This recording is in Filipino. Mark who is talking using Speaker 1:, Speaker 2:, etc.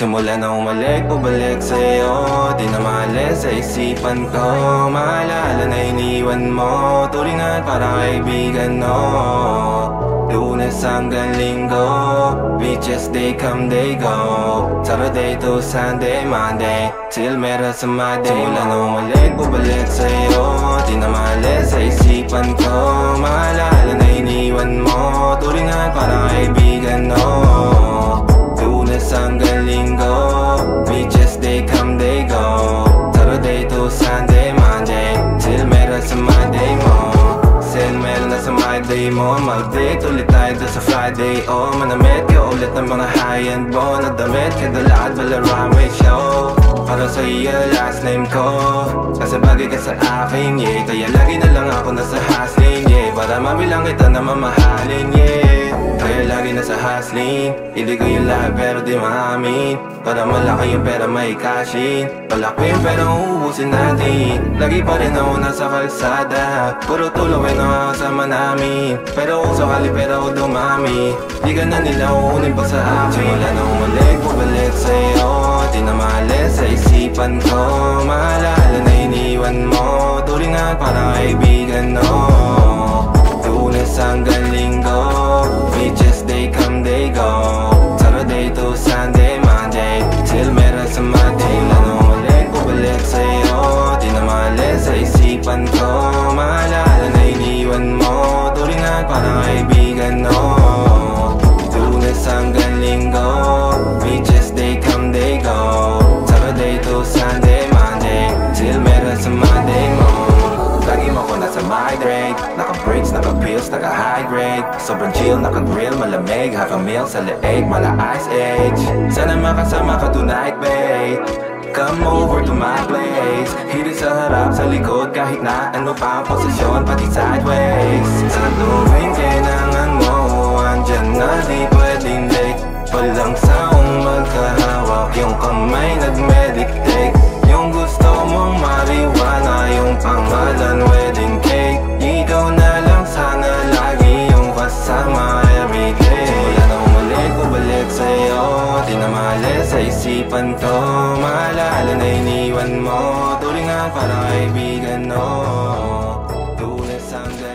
Speaker 1: Simula na umalik, bumalik sa'yo. Di na maalis sa isipan ko. Maalala na iniwan mo, turingan parang kaibigan, no. Lunes hanggang Linggo, beaches they come, they go. Saturday to Sunday, Monday, till meron sa Monday. Simula na umalik, bumalik sa'yo. Di na maalis sa isipan ko. Maalala na iniwan mo, turingan parang kaibigan, no. Lunes hanggang Linggo, beaches they come, they go. Saturday to Sunday, Monday, till meron sa Monday mo. Send meron na sa Monday mo. Mag-date ulit tayo doon sa Friday. Oh, manamit ka ulit ng mga high-end mo. Nadamit ka dalakad wala runway show. Para sa iyo last name ko, kasi bagay ka sa akin, yeah. Kaya lagi na lang ako nasa hustling, yeah. Para mabilang kita na mamahalin, yeah. Kaya lagi nasa hustling, hindi ko yung lahat pero di maamin. Para malaki yung pera may cashin, palaki yung pera uubusin natin. Lagi pa rin ako nasa kalsada, puro tulawin ang kasama namin. Pero kung sakali pera ko dumami, di ka na nila uunin pa sa akin. Simula na umalik, bumalik sa'yo. Di na maalis sa isipan ko. Maalala na iniwan mo, turingan parang kaibigan, no. Lunes hanggang Linggo, beaches they come, they go. Saturday to Sunday, Monday, till meron sa Monday. Simula na umalik, bumalik sa'yo. Di na maalis sa isipan ko. Maalala na iniwan mo, turingan parang kaibigan, no. Lunes hanggang Linggo, beaches they come, they go. Saturday to Sunday, Monday, till meron sa Monday mo. Lagi mo ko nasa migrate, naka-breaks, naka-pills, naka-hydrate. Sobrang chill, naka-grill, malamig, half a meal sa leeg, mala ice age. Sana makasama ka tonight, babe. Come over to my place. Hirit sa harap, sa likod, kahit na ano pa ang posisyon, pati sideways. Sa tuwing kailangan mo, andyan na, di pwedeng late. Walang saong magkahawak, yung kamay nag-meditate. Yung gusto mong mariwana, yung pangalan wedding cake. Ikaw na lang sana lagi yung kasama everyday. Simula na umalik, bumalik sa'yo. Di na maalis sa isipan ko. Maalala na iniwan mo, turingan parang kaibigan, no. Lunes hanggang